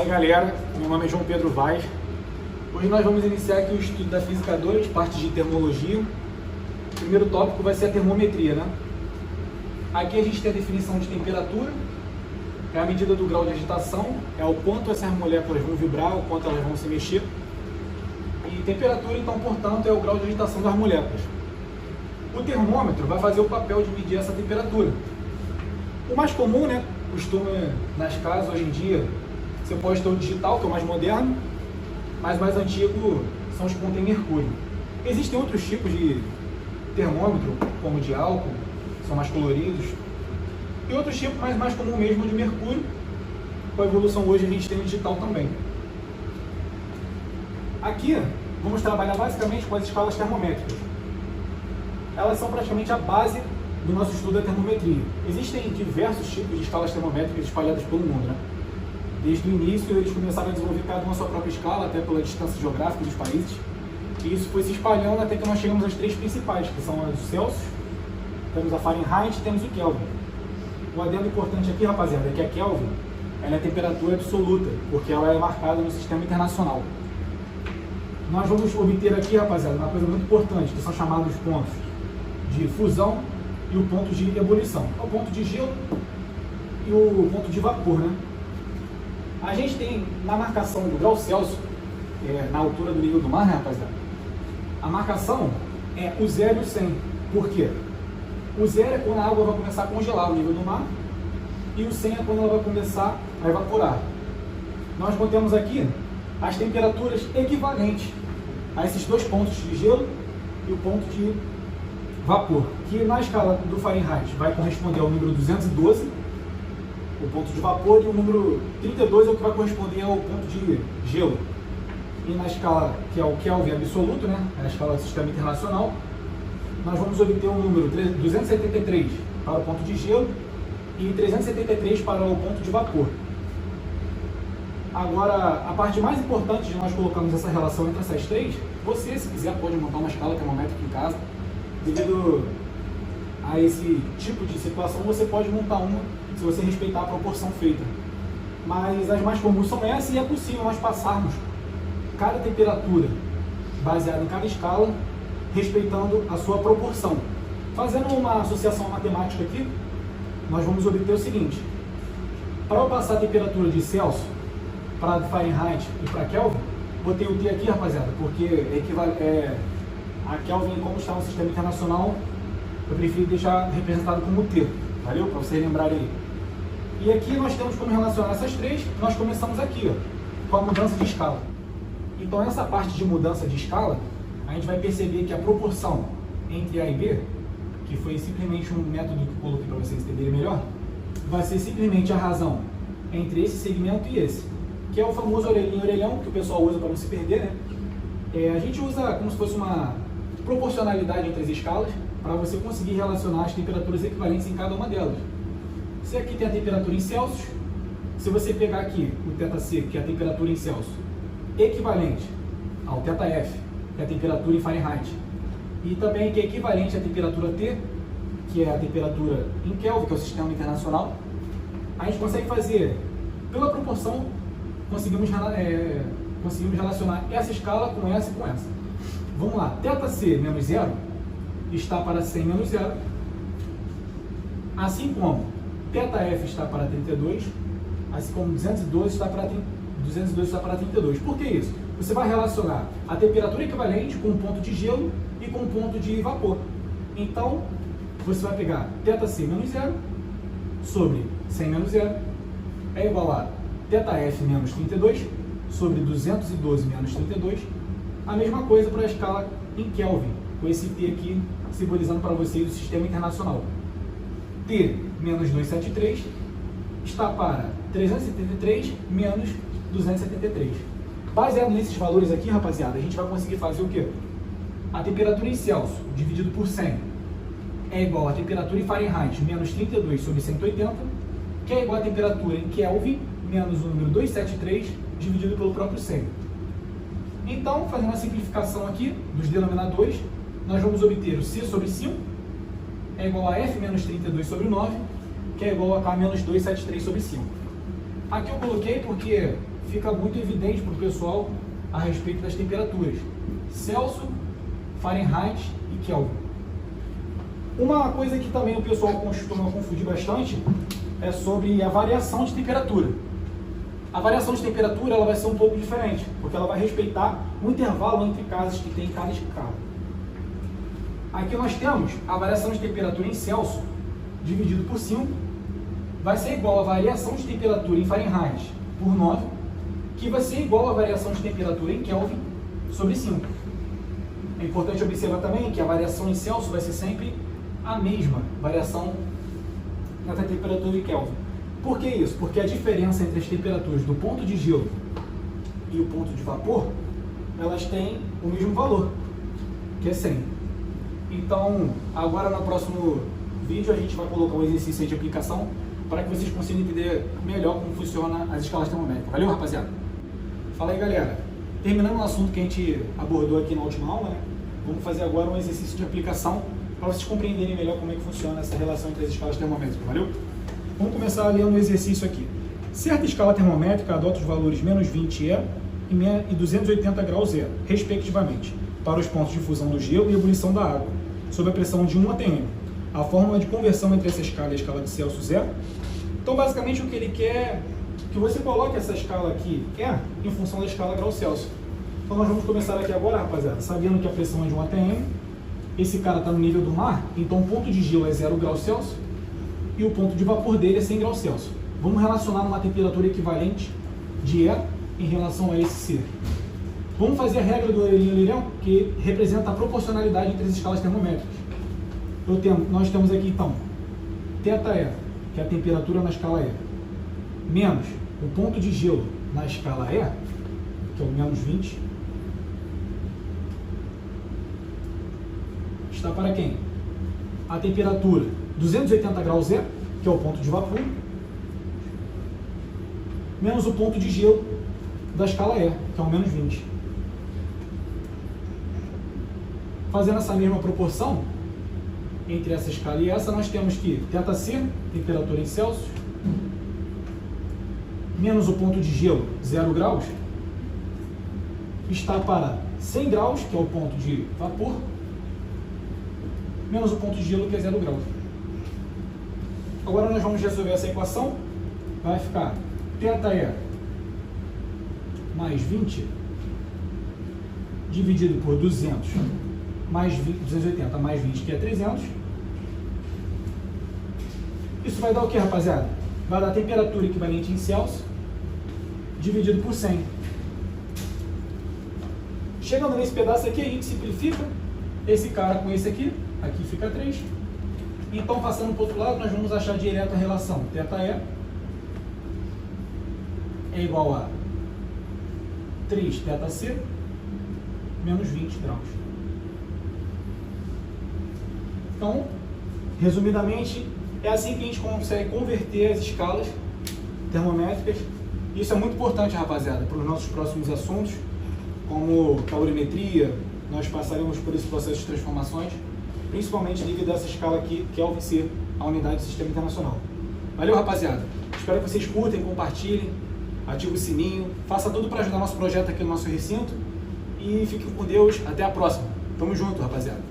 Fala aí, galera, meu nome é João Pedro Vaz. Hoje nós vamos iniciar aqui o estudo da Física 2, parte de termologia. O primeiro tópico vai ser a termometria, né? Aqui a gente tem a definição de temperatura, é a medida do grau de agitação, é o quanto essas moléculas vão vibrar, o quanto elas vão se mexer. E temperatura, então, portanto, é o grau de agitação das moléculas. O termômetro vai fazer o papel de medir essa temperatura. O mais comum, né, costume nas casas hoje em dia, você pode ter o digital, que é o mais moderno, mas o mais antigo são os que contêm mercúrio. Existem outros tipos de termômetro, como de álcool, são mais coloridos, e outros tipos, mas mais comum mesmo, de mercúrio. Com a evolução hoje a gente tem o digital também. Aqui vamos trabalhar basicamente com as escalas termométricas. Elas são praticamente a base do nosso estudo da termometria. Existem diversos tipos de escalas termométricas espalhadas pelo mundo, né? Desde o início eles começaram a desenvolver cada uma a sua própria escala, até pela distância geográfica dos países. E isso foi se espalhando até que nós chegamos às três principais, que são as Celsius, temos a Fahrenheit e temos o Kelvin. O adendo importante aqui, rapaziada, é que a Kelvin ela é a temperatura absoluta, porque ela é marcada no sistema internacional. Nós vamos obter aqui, rapaziada, uma coisa muito importante, que são chamados pontos de fusão e o ponto de ebulição. É o ponto de gelo e o ponto de vapor, né? A gente tem na marcação do grau Celsius, na altura do nível do mar, né, rapaziada? A marcação é o 0 e o 100. Por quê? O 0 é quando a água vai começar a congelar o nível do mar e o 100 é quando ela vai começar a evaporar. Nós contemos aqui as temperaturas equivalentes a esses dois pontos de gelo e o ponto de vapor, que na escala do Fahrenheit vai corresponder ao número 212, o ponto de vapor, e o número 32 é o que vai corresponder ao ponto de gelo. E na escala que é o Kelvin absoluto, né, a escala do sistema internacional, nós vamos obter o número 273 para o ponto de gelo e 373 para o ponto de vapor. Agora, a parte mais importante de nós colocarmos essa relação entre essas três, você, se quiser, pode montar uma escala termométrica em casa. Devido a esse tipo de situação, você pode montar uma se você respeitar a proporção feita. Mas as mais comuns são essas, e é possível nós passarmos cada temperatura baseada em cada escala, respeitando a sua proporção. Fazendo uma associação matemática aqui, nós vamos obter o seguinte: para eu passar a temperatura de Celsius para Fahrenheit e para Kelvin, botei o T aqui, rapaziada, porque a Kelvin, como está no sistema internacional, eu prefiro deixar representado como T, valeu? Para vocês lembrarem aí. E aqui nós temos como relacionar essas três. Nós começamos aqui, ó, com a mudança de escala. Então, essa parte de mudança de escala, a gente vai perceber que a proporção entre A e B, que foi simplesmente um método que eu coloquei para vocês entenderem melhor, vai ser simplesmente a razão entre esse segmento e esse, que é o famoso orelhinho-orelhão, que o pessoal usa para não se perder, né? A gente usa como se fosse uma proporcionalidade entre as escalas, para você conseguir relacionar as temperaturas equivalentes em cada uma delas. Se aqui tem a temperatura em Celsius, se você pegar aqui o θC, que é a temperatura em Celsius, equivalente ao θF, que é a temperatura em Fahrenheit, e também que é equivalente à temperatura T, que é a temperatura em Kelvin, que é o sistema internacional, a gente consegue fazer, pela proporção, conseguimos relacionar essa escala com essa e com essa. Vamos lá, θC menos 0 está para 100 menos 0, assim como θF está para 32, assim como 212 está para 32. Por que isso? Você vai relacionar a temperatura equivalente com um ponto de gelo e com um ponto de vapor. Então, você vai pegar θC menos 0 sobre 100 menos 0 é igual a θF menos 32 sobre 212 menos 32. A mesma coisa para a escala em Kelvin, com esse T aqui simbolizando para vocês o sistema internacional. T menos 273 está para 373 menos 273. Baseado nesses valores aqui, rapaziada, a gente vai conseguir fazer o quê? A temperatura em Celsius dividido por 100 é igual a temperatura em Fahrenheit menos 32 sobre 180, que é igual a temperatura em Kelvin menos o número 273 dividido pelo próprio 100. Então, fazendo a simplificação aqui dos denominadores, nós vamos obter o C sobre 5 é igual a F menos 32 sobre 9, que é igual a K menos 273 sobre 5. Aqui eu coloquei porque fica muito evidente para o pessoal a respeito das temperaturas Celsius, Fahrenheit e Kelvin. Uma coisa que também o pessoal costuma confundir bastante é sobre a variação de temperatura. A variação de temperatura ela vai ser um pouco diferente, porque ela vai respeitar o intervalo entre casas que tem em cada escala. Aqui nós temos a variação de temperatura em Celsius dividido por 5, vai ser igual à variação de temperatura em Fahrenheit por 9, que vai ser igual à variação de temperatura em Kelvin sobre 5. É importante observar também que a variação em Celsius vai ser sempre a mesma variação na temperatura em Kelvin. Por que isso? Porque a diferença entre as temperaturas do ponto de gelo e o ponto de vapor, elas têm o mesmo valor, que é 100. Então, agora no próximo vídeo a gente vai colocar um exercício aí de aplicação para que vocês consigam entender melhor como funciona as escalas termométricas. Valeu, rapaziada? Fala aí, galera. Terminando o assunto que a gente abordou aqui na última aula, né? Vamos fazer agora um exercício de aplicação para vocês compreenderem melhor como é que funciona essa relação entre as escalas termométricas. Valeu? Vamos começar lendo o exercício aqui. Certa escala termométrica adota os valores menos 20 E e 280 graus E, respectivamente, para os pontos de fusão do gelo e ebulição da água, sob a pressão de 1 atm. A fórmula de conversão entre essa escala e a escala de Celsius é. Então, basicamente, o que ele quer é que você coloque essa escala aqui em função da escala grau Celsius. Então, nós vamos começar aqui agora, rapaziada, sabendo que a pressão é de 1 atm. Esse cara está no nível do mar, então o ponto de gelo é 0 graus Celsius e o ponto de vapor dele é 100 graus Celsius. Vamos relacionar uma temperatura equivalente de E em relação a esse C. Vamos fazer a regra do Euler-Lirian, que representa a proporcionalidade entre as escalas termométricas. Nós temos aqui, então, θE, que é a temperatura na escala E, menos o ponto de gelo na escala E, que é o menos 20, está para quem? A temperatura 280 graus E, que é o ponto de vapor, menos o ponto de gelo da escala E, que é o menos 20. Fazendo essa mesma proporção entre essa escala e essa, nós temos que θC, temperatura em Celsius, menos o ponto de gelo, 0 graus, está para 100 graus, que é o ponto de vapor, menos o ponto de gelo, que é 0 graus. Agora nós vamos resolver essa equação. Vai ficar θE mais 20 dividido por 200 mais 280 mais 20, que é 300. Isso vai dar o que, rapaziada? Vai dar a temperatura equivalente em Celsius dividido por 100. Chegando nesse pedaço aqui, a gente simplifica esse cara com esse aqui. Aqui fica 3. Então, passando para o outro lado, nós vamos achar direto a relação θE é igual a 3θC menos 20 graus. Então, resumidamente, é assim que a gente consegue converter as escalas termométricas. Isso é muito importante, rapaziada, para os nossos próximos assuntos, como calorimetria. Nós passaremos por esse processo de transformações, principalmente devido a essa escala aqui, que é o ser a unidade do Sistema Internacional. Valeu, rapaziada. Espero que vocês curtem, compartilhem, ativem o sininho, faça tudo para ajudar nosso projeto aqui no nosso recinto. E fiquem com Deus. Até a próxima. Tamo junto, rapaziada.